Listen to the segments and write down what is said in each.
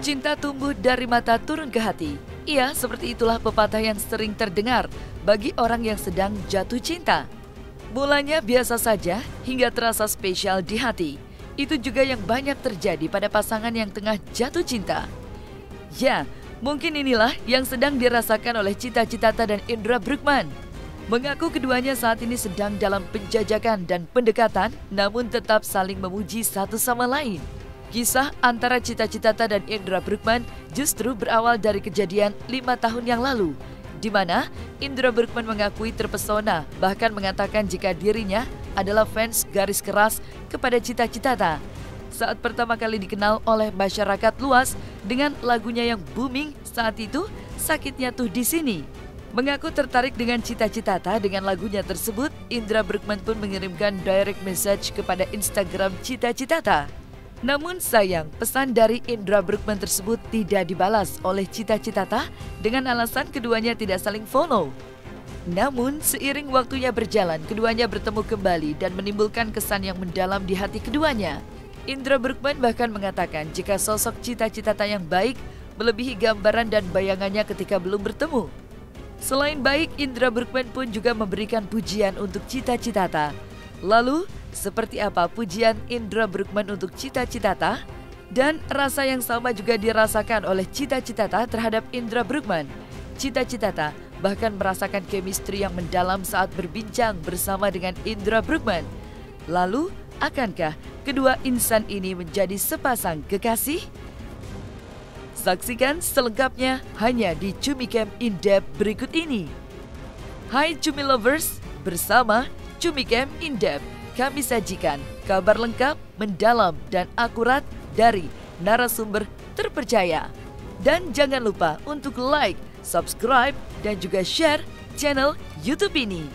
Cinta tumbuh dari mata turun ke hati. Iya, seperti itulah pepatah yang sering terdengar bagi orang yang sedang jatuh cinta. Mulanya biasa saja hingga terasa spesial di hati. Itu juga yang banyak terjadi pada pasangan yang tengah jatuh cinta. Ya, mungkin inilah yang sedang dirasakan oleh Cita Citata dan Indra Bruggman. Mengaku keduanya saat ini sedang dalam penjajakan dan pendekatan, namun tetap saling memuji satu sama lain. Kisah antara Cita Citata dan Indra Bruggman justru berawal dari kejadian 5 tahun yang lalu, di mana Indra Bruggman mengakui terpesona, bahkan mengatakan jika dirinya adalah fans garis keras kepada Cita Citata. Saat pertama kali dikenal oleh masyarakat luas dengan lagunya yang booming saat itu, Sakitnya Tuh di Sini. Mengaku tertarik dengan Cita Citata dengan lagunya tersebut, Indra Bruggman pun mengirimkan direct message kepada Instagram Cita Citata. Namun sayang, pesan dari Indra Bruggman tersebut tidak dibalas oleh Cita Citata dengan alasan keduanya tidak saling follow. Namun seiring waktunya berjalan, keduanya bertemu kembali dan menimbulkan kesan yang mendalam di hati keduanya. Indra Bruggman bahkan mengatakan jika sosok Cita Citata yang baik melebihi gambaran dan bayangannya ketika belum bertemu. Selain baik, Indra Bruggman pun juga memberikan pujian untuk Cita Citata. Lalu, seperti apa pujian Indra Bruggman untuk Cita Citata? Dan rasa yang sama juga dirasakan oleh Cita Citata terhadap Indra Bruggman. Cita Citata bahkan merasakan chemistry yang mendalam saat berbincang bersama dengan Indra Bruggman. Lalu, akankah kedua insan ini menjadi sepasang kekasih? Saksikan selengkapnya hanya di Cumi Camp In Depth berikut ini. Hai Cumi Lovers, bersama Cumi Camp In Depth, kami sajikan kabar lengkap, mendalam, dan akurat dari narasumber terpercaya. Dan jangan lupa untuk like, subscribe, dan juga share channel YouTube ini.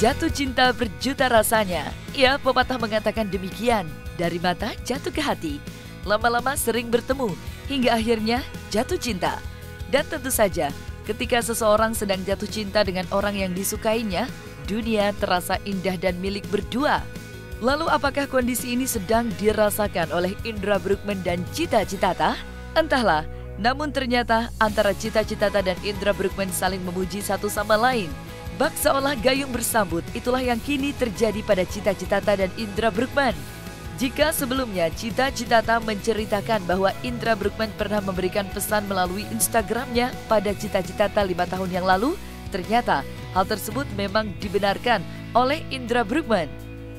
Jatuh cinta berjuta rasanya. Ya, pepatah mengatakan demikian. Dari mata jatuh ke hati. Lama-lama sering bertemu, hingga akhirnya jatuh cinta. Dan tentu saja, ketika seseorang sedang jatuh cinta dengan orang yang disukainya, dunia terasa indah dan milik berdua. Lalu apakah kondisi ini sedang dirasakan oleh Indra Bruggman dan Cita Citata? Entahlah, namun ternyata antara Cita Citata dan Indra Bruggman saling memuji satu sama lain. Bak seolah gayung bersambut, itulah yang kini terjadi pada Cita Citata dan Indra Bruggman. Jika sebelumnya Cita Citata menceritakan bahwa Indra Bruggman pernah memberikan pesan melalui Instagramnya pada Cita Citata 5 tahun yang lalu, ternyata hal tersebut memang dibenarkan oleh Indra Bruggman.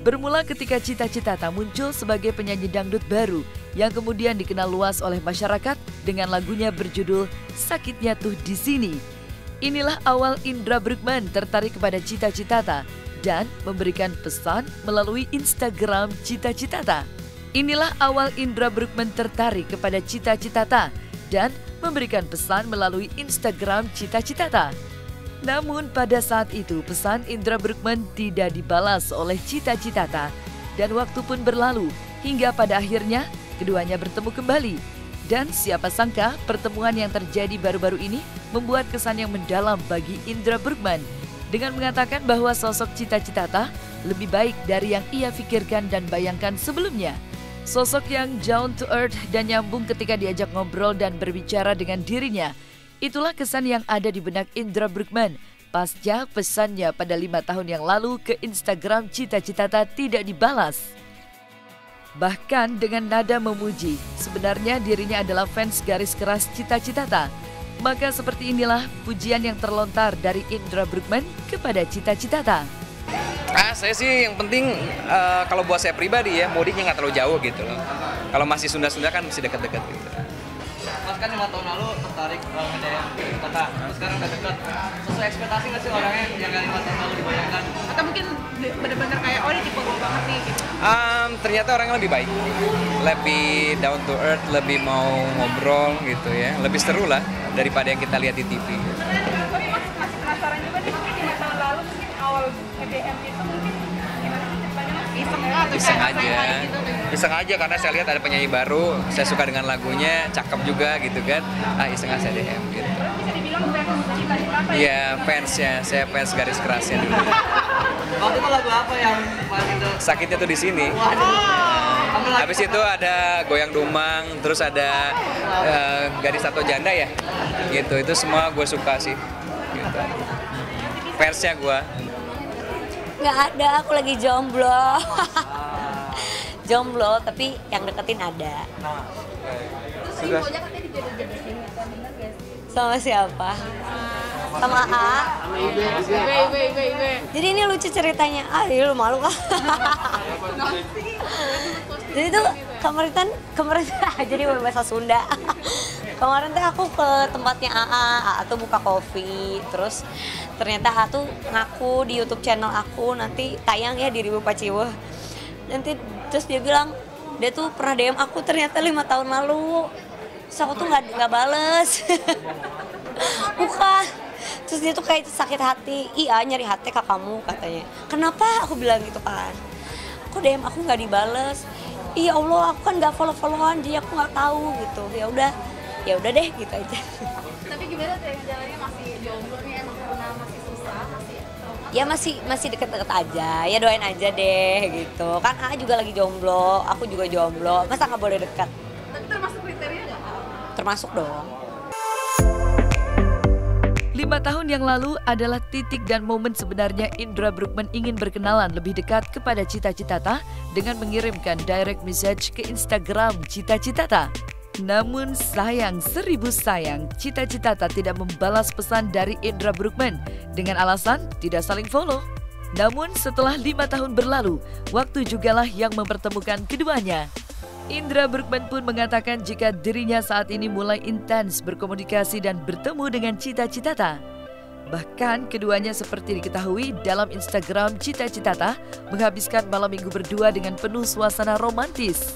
Bermula ketika Cita Citata muncul sebagai penyanyi dangdut baru yang kemudian dikenal luas oleh masyarakat dengan lagunya berjudul Sakitnya Tuh di Sini. Inilah awal Indra Bruggman tertarik kepada Cita Citata dan memberikan pesan melalui Instagram Cita Citata. Inilah awal Indra Bruggman tertarik kepada Cita Citata dan memberikan pesan melalui Instagram Cita Citata. Namun pada saat itu pesan Indra Bruggman tidak dibalas oleh Cita Citata dan waktu pun berlalu hingga pada akhirnya keduanya bertemu kembali. Dan siapa sangka pertemuan yang terjadi baru-baru ini membuat kesan yang mendalam bagi Indra Bruggman dengan mengatakan bahwa sosok Cita Citata lebih baik dari yang ia pikirkan dan bayangkan sebelumnya. Sosok yang down to earth dan nyambung ketika diajak ngobrol dan berbicara dengan dirinya. Itulah kesan yang ada di benak Indra Bruggman pasca pesannya pada 5 tahun yang lalu ke Instagram Cita Citata tidak dibalas. Bahkan dengan nada memuji, sebenarnya dirinya adalah fans garis keras Cita Citata. Maka seperti inilah pujian yang terlontar dari Indra Bruggman kepada Cita Citata. Saya sih yang penting kalau buat saya pribadi ya, mudiknya nggak terlalu jauh gitu loh. Kalau masih Sunda-Sunda kan masih dekat-dekat gitu. Mas kan 5 tahun lalu tertarik ngedayang Citata, terus sekarang udah dekat. Sesuai ekspektasi nggak sih orangnya yang 5 tahun lalu dibayangkan? Atau mungkin benar-benar kayak, oh ini tipe gue banget nih gitu? Ternyata orangnya lebih baik, lebih down to earth, lebih mau ngobrol gitu ya, lebih seru lah daripada yang kita lihat di TV. Tapi masih penasaran juga nih, mungkin 5 tahun lalu mungkin awal nge-DM itu mungkin gimana sih ceritanya? iseng atau Iseng kayak aja, gitu? iseng aja karena saya lihat ada penyanyi baru, saya suka dengan lagunya, cakep juga gitu kan, iseng aja DM gitu. Bisa dibilang fans cita-cita ya? Iya fansnya, saya fans garis kerasnya dulu. Waktu itu lagu apa yang paling itu? Sakitnya tuh di sini. Waduh. Habis itu ada Goyang Dumang, terus ada Gadis Tato Janda ya, gitu. Itu semua gue suka sih. Gitu. Fansnya gue. Nggak ada, aku lagi jomblo. Jomblo, tapi yang deketin ada. Sudah. Sama siapa? Sama A. Jadi ini lucu ceritanya. Lu malu kah? Jadi tuh kemarin jadi bahasa Sunda. Kemarin tuh aku ke tempatnya AA tuh buka kopi, terus ternyata AA tuh ngaku di YouTube channel aku nanti tayang ya di Ribu Paciweh. Nanti terus dia bilang dia tuh pernah DM aku ternyata 5 tahun lalu. Terus aku tuh nggak bales. Bukan. Terus dia tuh kayak sakit hati. Iya nyari hati kakakmu katanya. Kenapa aku bilang gitu kan? Kok DM aku nggak dibales? Iya Allah aku kan nggak follow-followan jadi aku nggak tahu gitu. Ya udah deh gitu aja. Tapi gimana tuh jalannya masih jomblo nih emang karena masih susah masih Ya masih deket-deket aja, ya doain aja deh gitu. Kan A juga lagi jomblo, aku juga jomblo, masa nggak boleh dekat? tapi termasuk kriteria nggak? Termasuk dong. 5 tahun yang lalu adalah titik dan momen sebenarnya Indra Bruggman ingin berkenalan lebih dekat kepada Cita Citata dengan mengirimkan direct message ke Instagram Cita Citata. Namun sayang 1000 sayang, Cita Citata tidak membalas pesan dari Indra Bruggman dengan alasan tidak saling follow. Namun setelah 5 tahun berlalu, waktu jugalah yang mempertemukan keduanya. Indra Bruggman pun mengatakan jika dirinya saat ini mulai intens berkomunikasi dan bertemu dengan Cita Citata. Bahkan keduanya seperti diketahui dalam Instagram Cita Citata menghabiskan malam minggu berdua dengan penuh suasana romantis.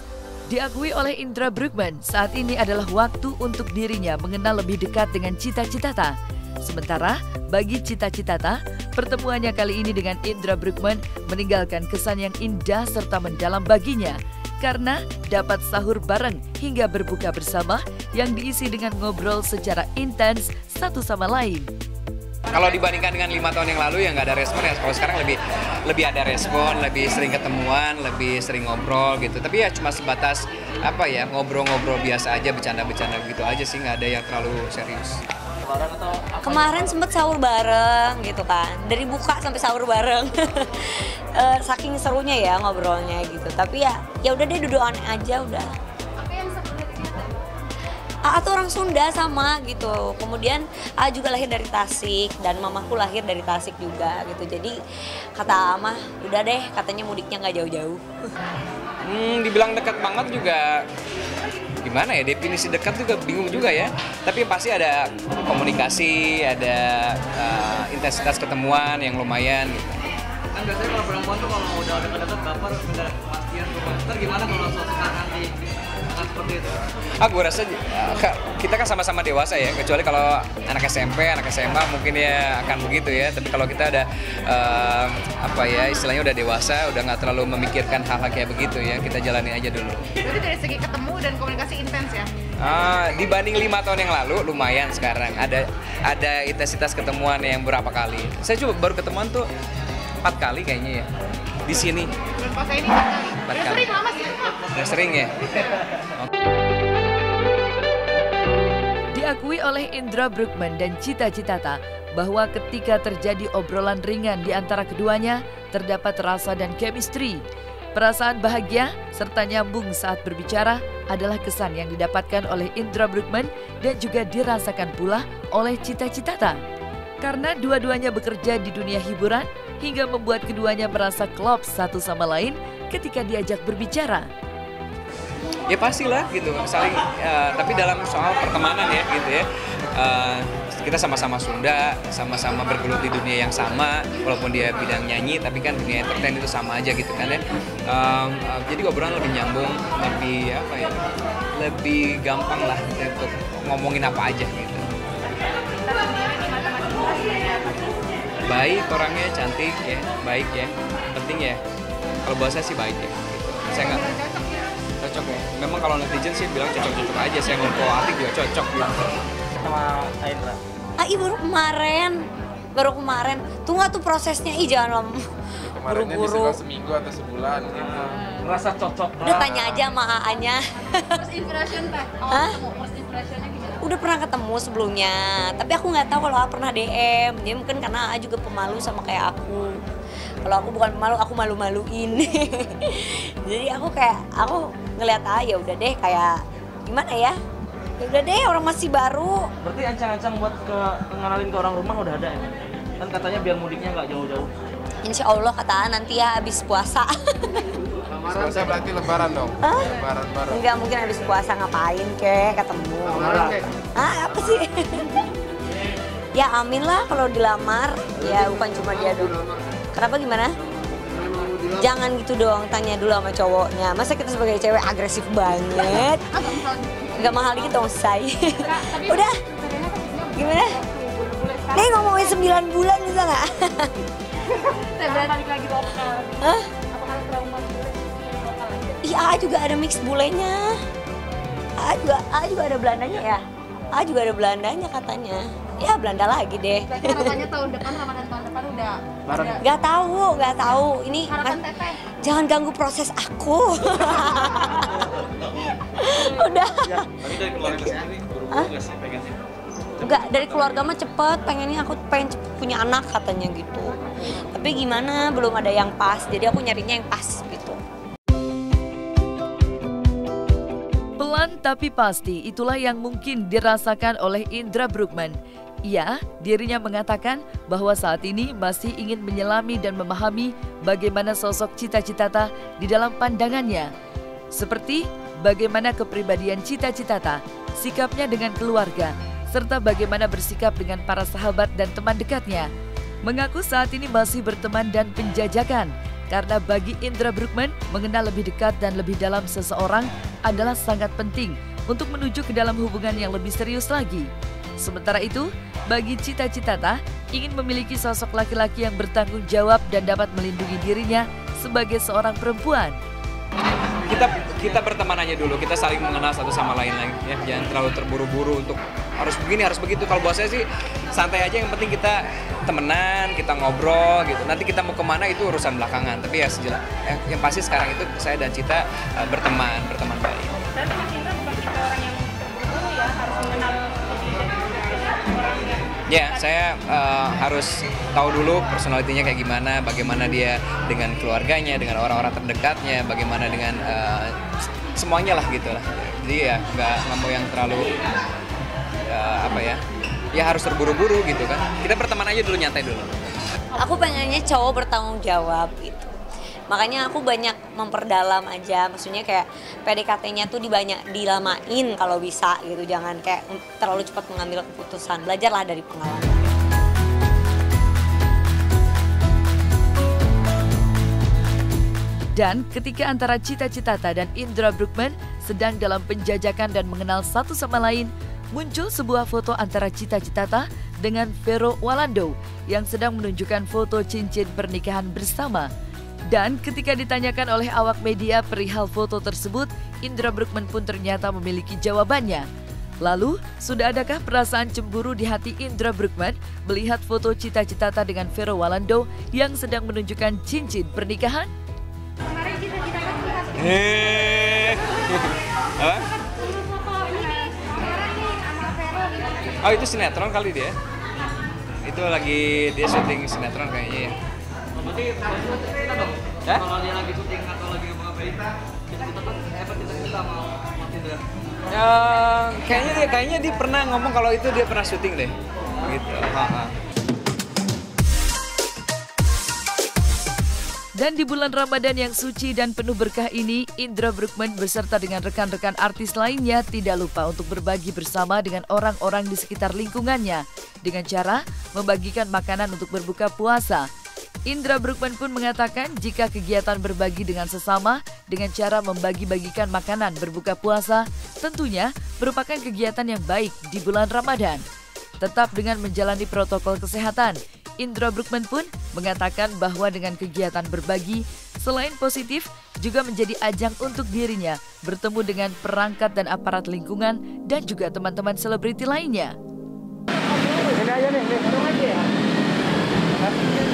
Diakui oleh Indra Bruggman, saat ini adalah waktu untuk dirinya mengenal lebih dekat dengan Cita Citata. Sementara bagi Cita Citata, pertemuannya kali ini dengan Indra Bruggman meninggalkan kesan yang indah serta mendalam baginya karena dapat sahur bareng hingga berbuka bersama yang diisi dengan ngobrol secara intens satu sama lain. Kalau dibandingkan dengan 5 tahun yang lalu ya nggak ada respon ya. Kalau sekarang lebih ada respon, lebih sering ketemuan, lebih sering ngobrol gitu. Tapi ya cuma sebatas ngobrol-ngobrol biasa aja, bercanda-bercanda gitu aja sih, nggak ada yang terlalu serius. Kemarin sempet sahur bareng gitu kan, dari buka sampai sahur bareng. Saking serunya ya ngobrolnya gitu. Tapi ya udah deh dudukan aja udah. Tapi yang sebenarnya gitu. A tuh orang Sunda sama gitu. Kemudian A juga lahir dari Tasik dan mamaku lahir dari Tasik juga gitu. Jadi kata A mah udah deh katanya mudiknya nggak jauh-jauh. Dibilang dekat banget juga gimana ya, definisi dekat juga bingung juga ya. Tapi pasti ada komunikasi, ada intensitas ketemuan yang lumayan gitu. Kan biasanya kalau perempuan tuh kalau udah deket-deket baper udah kepastian rumah. Ntar gimana kalau suatu saat nanti seperti itu? Gue rasa kita kan sama-sama dewasa ya, kecuali kalau anak SMP, anak SMA mungkin ya akan begitu ya. Tapi kalau kita ada istilahnya udah dewasa, udah nggak terlalu memikirkan hal-hal kayak begitu ya, kita jalani aja dulu. Berarti dari segi ketemu dan komunikasi intens ya? Dibanding 5 tahun yang lalu lumayan sekarang ada intensitas ketemuan yang berapa kali. Saya coba baru ketemuan tuh 4 kali kayaknya ya di sini. Dan pas ini 4 kali. Udah kali. sering lama sih. Udah sering ya. Diakui oleh Indra Bruggman dan Cita Citata bahwa ketika terjadi obrolan ringan di antara keduanya, terdapat rasa dan chemistry. Perasaan bahagia serta nyambung saat berbicara adalah kesan yang didapatkan oleh Indra Bruggman dan juga dirasakan pula oleh Cita Citata. Karena dua-duanya bekerja di dunia hiburan hingga membuat keduanya merasa klop satu sama lain ketika diajak berbicara. Ya pastilah gitu, saling tapi dalam soal pertemanan ya gitu ya. Kita sama-sama Sunda, sama-sama bergelut di dunia yang sama, walaupun dia bidang nyanyi, tapi kan dunia entertain itu sama aja gitu kan ya. Jadi obrolan lebih nyambung, lebih gampang lah gitu, untuk ngomongin apa aja gitu. Baik orangnya, cantik ya, baik ya, penting ya. Kalau buat saya sih baik ya. Gitu. Saya nggak cocok ya. Memang kalau netizen sih bilang cocok-cocok aja. Saya ngomong kalau Atik juga cocok gitu. Sama Aindra. Baru kemarin. Tunggu tuh prosesnya, jangan lama. Kemarinnya Buru-buru. disebar seminggu atau sebulan gitu. Ngerasa cocok. Udah tanya aja sama AA-nya. First impression teh. Hah? First impressionnya gimana? Udah pernah ketemu sebelumnya, tapi aku nggak tahu kalau AA pernah DM. Jadi mungkin karena AA juga pemalu sama kayak aku. Kalau aku bukan pemalu, aku malu-maluin. Jadi aku ngeliat AA, ya udah deh, kayak gimana ya? Ya udah deh, orang masih baru. Berarti ancang-ancang buat ngenalin ke orang rumah udah ada ya? Kan katanya biar mudiknya nggak jauh-jauh. Insya Allah kata AA nanti ya habis puasa. Puasa berarti lebaran dong. Hah? Lebaran bareng. Enggak, mungkin habis puasa ngapain ketemu. Apa sih? Ya amin lah kalau dilamar. Ya bukan cuma dia dulu. Kenapa gimana? Jangan gitu dong, tanya dulu sama cowoknya. Masa kita sebagai cewek agresif banget? Enggak mahal dikit dong, say. Udah. Gimana? Nih ngomongin 9 bulan bisa nggak? Balik lagi lokal. Hah? Apakah trauma lokal aja? Iya, juga ada mix bulenya. juga ada Belandanya ya. Juga ada Belandanya katanya. Ya Belanda lagi deh. Berarti harapannya tahun depan, Ramadan tahun depan udah Bareng. ada. Gak tahu. Ini Harapan teteh. jangan ganggu proses aku. Udah. Tapi dari keluarga sendiri buru-buru nggak sih pengennya? Enggak, dari keluarga mah cepet, pengennya aku pengen cepet punya anak katanya gitu. Tapi gimana, belum ada yang pas, jadi aku nyarinya yang pas gitu. Pelan tapi pasti, itulah yang mungkin dirasakan oleh Indra Bruggman. Ia, dirinya mengatakan bahwa saat ini masih ingin menyelami dan memahami bagaimana sosok Cita Citata di dalam pandangannya. Seperti bagaimana kepribadian Cita Citata, sikapnya dengan keluarga, serta bagaimana bersikap dengan para sahabat dan teman dekatnya. Mengaku saat ini masih berteman dan penjajakan, karena bagi Indra Bruggman, mengenal lebih dekat dan lebih dalam seseorang adalah sangat penting untuk menuju ke dalam hubungan yang lebih serius lagi. Sementara itu, bagi Cita Citata, ingin memiliki sosok laki-laki yang bertanggung jawab dan dapat melindungi dirinya sebagai seorang perempuan. Kita berteman aja dulu, kita saling mengenal satu sama lain lagi ya. Jangan terlalu terburu-buru untuk harus begini, harus begitu. Kalau buat saya sih santai aja, yang penting kita temenan, kita ngobrol gitu. Nanti kita mau kemana itu urusan belakangan. Tapi ya sejelas, yang pasti sekarang itu saya dan Cita berteman baik. Berarti Mas Indra bukan tipe orang yang buru-buru ya, harus mengenal orang yang. Ya, saya harus tahu dulu personalitinya kayak gimana, bagaimana dia dengan keluarganya, dengan orang-orang terdekatnya, bagaimana dengan semuanya lah gitu lah. Jadi ya nggak mau yang terlalu ya harus terburu-buru gitu kan. Kita berteman aja dulu, nyantai dulu. Aku pengennya cowok bertanggung jawab gitu. Makanya aku banyak memperdalam aja, maksudnya kayak PDKT-nya tuh dilamain kalau bisa gitu, jangan kayak terlalu cepat mengambil keputusan. Belajarlah dari pengalaman. Dan ketika antara Cita Citata dan Indra Bruggman sedang dalam penjajakan dan mengenal satu sama lain, muncul sebuah foto antara Cita Citata dengan Vero Walando yang sedang menunjukkan foto cincin pernikahan bersama. Dan ketika ditanyakan oleh awak media perihal foto tersebut, Indra Bruggman pun ternyata memiliki jawabannya. Lalu, sudah adakah perasaan cemburu di hati Indra Bruggman melihat foto Cita Citata dengan Vero Walando yang sedang menunjukkan cincin pernikahan? Kemarin cita-citanya melihat Apa? foto ini nih, pameran nih sama Vero gitu. Oh, itu sinetron kali dia. Itu lagi dia syuting sinetron kayaknya ya. Berarti kita dong. Hah? Kalau dia lagi syuting atau lagi ngapain, kita mau Mas Indra. Kayaknya dia pernah ngomong kalau itu dia pernah syuting deh. Gitu. Dan di bulan Ramadan yang suci dan penuh berkah ini, Indra Bruggman beserta dengan rekan-rekan artis lainnya tidak lupa untuk berbagi bersama dengan orang-orang di sekitar lingkungannya dengan cara membagikan makanan untuk berbuka puasa. Indra Bruggman pun mengatakan jika kegiatan berbagi dengan sesama dengan cara membagi-bagikan makanan berbuka puasa tentunya merupakan kegiatan yang baik di bulan Ramadan. Tetap dengan menjalani protokol kesehatan, Indra Bruggman pun mengatakan bahwa dengan kegiatan berbagi, selain positif, juga menjadi ajang untuk dirinya bertemu dengan perangkat dan aparat lingkungan dan juga teman-teman selebriti lainnya. Ini aja nih,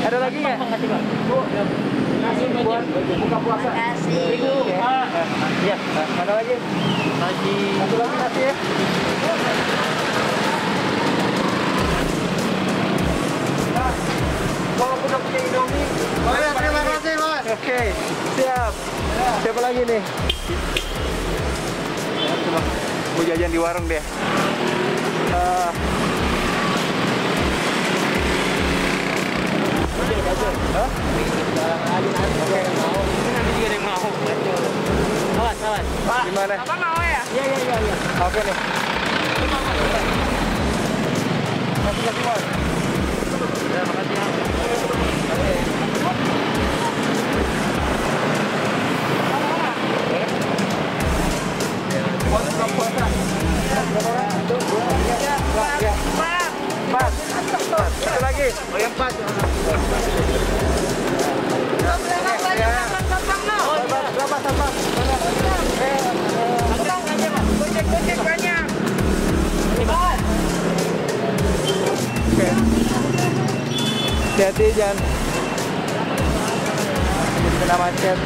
ada lagi nggak? Bu, nasi buat buka puasa. Makasih. Iya, mana lagi? Nasi. Satu lagi nasi ya. Kalau udah punya Indomie. Terima kasih, Mas. Oke, siap. Siapa lagi nih? Coba, mau jajan di warung deh. Hah? Pak, gimana? Apa mau ya? Iya. Oke nih. Makasih, Mas. Ya, makasih ya. Empat. Satu lagi. Oh, yang 4. Berapa sampah? Gojek banyak. Oke. Hati-hati jangan kena macet.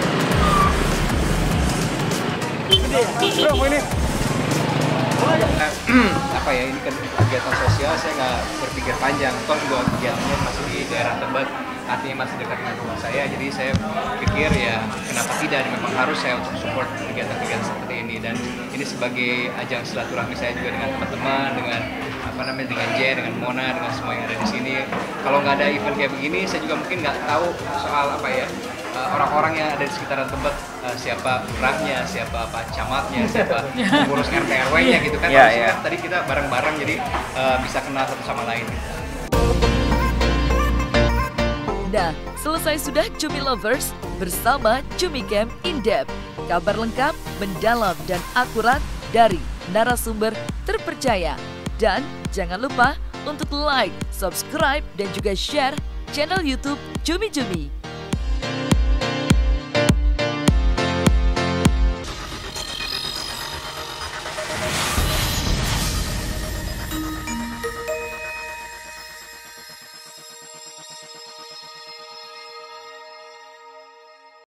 Bro, ini. Apa ya, ini kan kegiatan sosial, saya nggak berpikir panjang. Toh juga kegiatannya masih di daerah Tebet, artinya masih dekat dengan rumah saya. Jadi saya pikir ya kenapa tidak, memang harus saya untuk support kegiatan-kegiatan seperti ini. Dan ini sebagai ajang silaturahmi saya juga dengan teman-teman, dengan dengan J, dengan Mona, dengan semua yang ada di sini. Kalau nggak ada event kayak begini, saya juga mungkin nggak tahu soal orang-orang yang ada di sekitaran Tebet, siapa lurahnya, siapa pak camatnya, siapa pengurus RT RW-nya gitu kan. Tadi kita bareng-bareng jadi bisa kenal satu sama lain. Nah, selesai sudah Cumi Lovers bersama Cumi Camp In Depth. Kabar lengkap, mendalam dan akurat dari narasumber terpercaya. Dan jangan lupa untuk like, subscribe dan juga share channel YouTube Cumi Cumi.